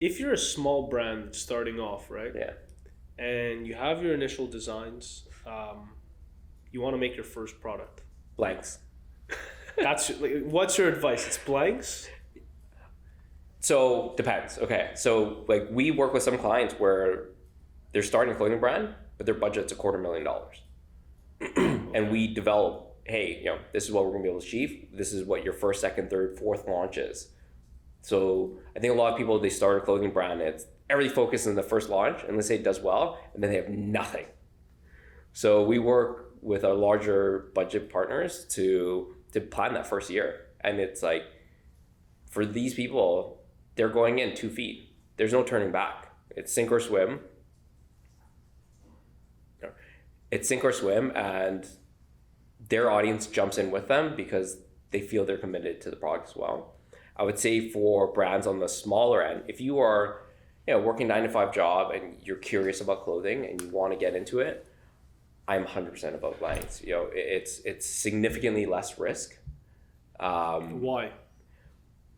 If you're a small brand that's starting off, right? Yeah. And you have your initial designs, you want to make your first product. Blanks. That's like, what's your advice? It's blanks. So depends. Okay. So like we work with some clients where they're starting a clothing brand, but their budget's $250,000. And we develop, hey, this is what we're gonna be able to achieve. This is what your first, second, third, fourth launch is. So I think a lot of people, they start a clothing brand, it's everything focused on the first launch, and let's say it does well, and then they have nothing. So we work with our larger budget partners to plan that first year. And it's like, for these people, they're going in 2 feet. There's no turning back. It's sink or swim. It's sink or swim, and their audience jumps in with them because they feel they're committed to the product as well. I would say for brands on the smaller end, if you are working 9-to-5 job and you're curious about clothing and you want to get into it, I'm 100% about blanks. It's significantly less risk. Why?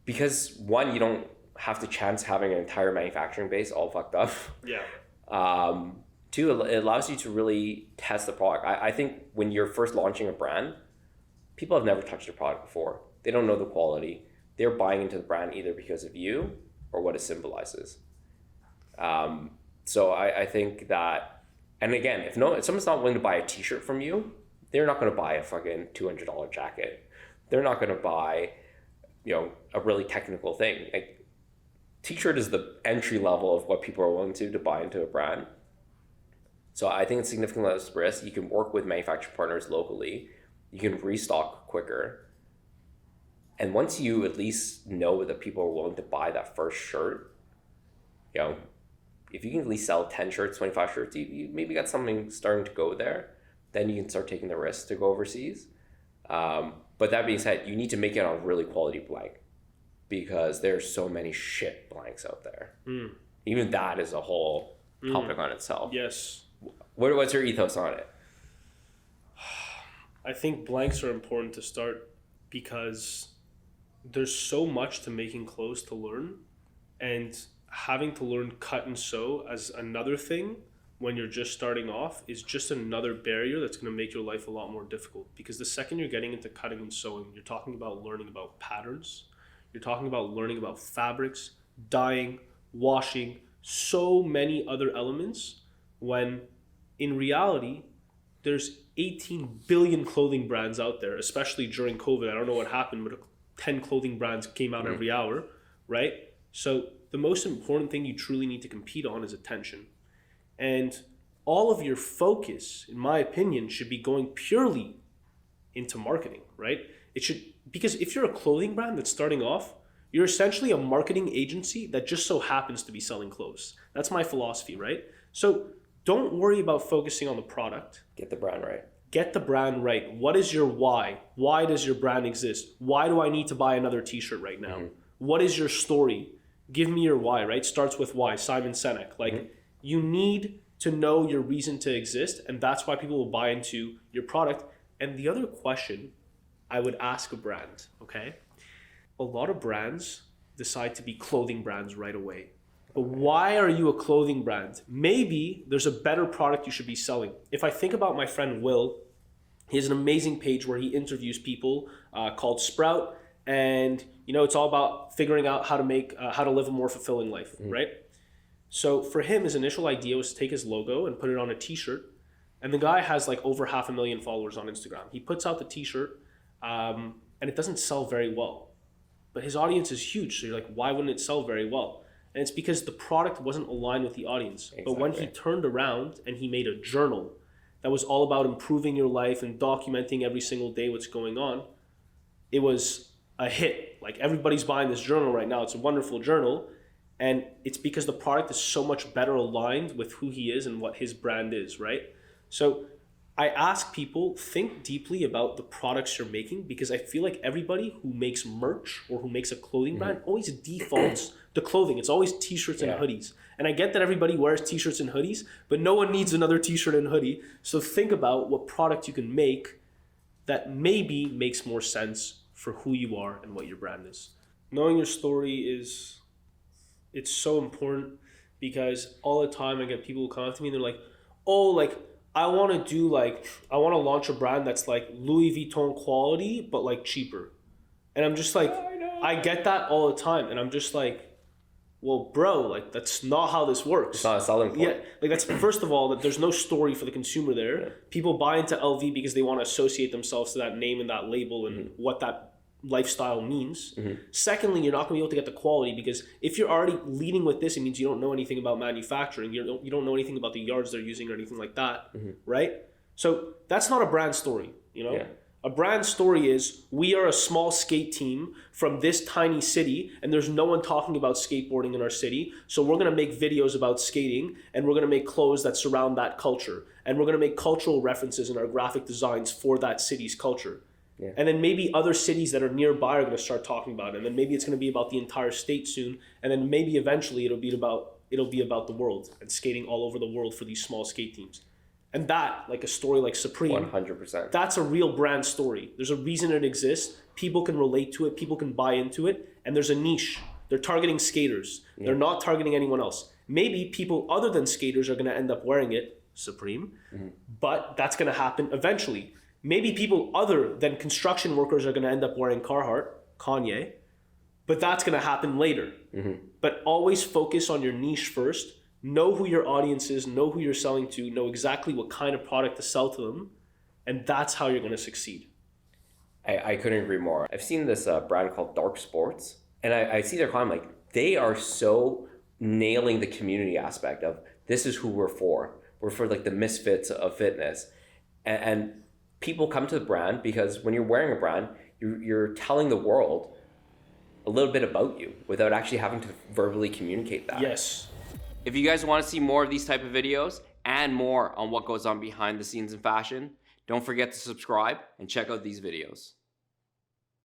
Because one, you don't have to chance having an entire manufacturing base all fucked up. Yeah. Two, it allows you to really test the product. I think when you're first launching a brand, people have never touched a product before. They don't know the quality. They're buying into the brand either because of you or what it symbolizes. So I think that, and again, if someone's not willing to buy a t-shirt from you, they're not going to buy a fucking $200 jacket. They're not going to buy, a really technical thing. Like, t-shirt is the entry level of what people are willing to buy into a brand. So I think it's significantly less risk. You can work with manufacturer partners locally. You can restock quicker. And once you at least know that people are willing to buy that first shirt, if you can at least sell 10 shirts, 25 shirts, you maybe got something starting to go there. Then you can start taking the risk to go overseas. But that being said, you need to make it on a really quality blank because there's so many shit blanks out there. Even that is a whole topic on itself. Yes. What's your ethos on it? I think blanks are important to start because there's so much to making clothes to learn, and having to learn cut and sew as another thing when you're just starting off is just another barrier that's going to make your life a lot more difficult. Because the second you're getting into cutting and sewing, you're talking about learning about patterns, you're talking about learning about fabrics, dyeing, washing, so many other elements, when in reality there's 18 billion clothing brands out there, especially during COVID. I don't know what happened, but 10 clothing brands came out every hour, right? So the most important thing you truly need to compete on is attention. And all of your focus, in my opinion, should be going purely into marketing, right? It should, because if you're a clothing brand that's starting off, you're essentially a marketing agency that just so happens to be selling clothes. That's my philosophy, right? So don't worry about focusing on the product. Get the brand right. Get the brand right. What is your why? Why does your brand exist? Why do I need to buy another t-shirt right now? What is your story? Give me your why, right? Starts with why, Simon Sinek. Like, you need to know your reason to exist, and that's why people will buy into your product. And the other question I would ask a brand, okay? A lot of brands decide to be clothing brands right away. But why are you a clothing brand? Maybe there's a better product you should be selling. If I think about my friend Will, he has an amazing page where he interviews people called Sprout, and it's all about figuring out how to live a more fulfilling life, right? So for him, his initial idea was to take his logo and put it on a t-shirt, and the guy has like over 500,000 followers on Instagram. He puts out the t-shirt, and it doesn't sell very well, but his audience is huge. So you're like, why wouldn't it sell very well? And it's because the product wasn't aligned with the audience. Exactly. But when he turned around and he made a journal that was all about improving your life and documenting every single day what's going on, it was a hit. Like, everybody's buying this journal right now. It's a wonderful journal. And it's because the product is so much better aligned with who he is and what his brand is, right? So I ask people, think deeply about the products you're making, because I feel like everybody who makes merch or who makes a clothing brand always defaults to clothing. It's always t-shirts and hoodies. And I get that everybody wears t-shirts and hoodies, but no one needs another t-shirt and hoodie. So think about what product you can make that maybe makes more sense for who you are and what your brand is. Knowing your story is It's so important because all the time I get people who come up to me and they're like, oh, like I want to launch a brand that's like Louis Vuitton quality, but like cheaper. And I'm just like, I get that all the time. And I'm just like, well, bro, like that's not how this works. It's not a selling point. Yeah, like that's first of all that there's no story for the consumer there. Yeah. People buy into LV because they want to associate themselves to that name and that label and what that lifestyle means. Secondly, you're not going to be able to get the quality because if you're already leading with this, it means you don't know anything about manufacturing. You don't know anything about the yards they're using or anything like that, right? So that's not a brand story, you know? Yeah. A brand story is we are a small skate team from this tiny city and there's no one talking about skateboarding in our city. So we're going to make videos about skating and we're going to make clothes that surround that culture. And we're going to make cultural references in our graphic designs for that city's culture. Yeah. And then maybe other cities that are nearby are going to start talking about it. And then maybe it's going to be about the entire state soon. And then maybe eventually it'll be about the world and skating all over the world for these small skate teams. And that, like a story like Supreme, 100%. That's a real brand story. There's a reason it exists. People can relate to it. People can buy into it. And there's a niche. They're targeting skaters. Yeah. They're not targeting anyone else. Maybe people other than skaters are going to end up wearing it, Supreme. But that's going to happen eventually. Maybe people other than construction workers are going to end up wearing Carhartt, Kanye. But that's going to happen later. But always focus on your niche first. Know who your audience is, know who you're selling to, know exactly what kind of product to sell to them, and that's how you're going to succeed. I couldn't agree more. I've seen this brand called Dark Sports, and I see their comment, like, they are so nailing the community aspect of this is who we're for. We're for like the misfits of fitness. And people come to the brand because when you're wearing a brand, you're telling the world a little bit about you without actually having to verbally communicate that. Yes. If you guys want to see more of these type of videos and more on what goes on behind the scenes in fashion, don't forget to subscribe and check out these videos.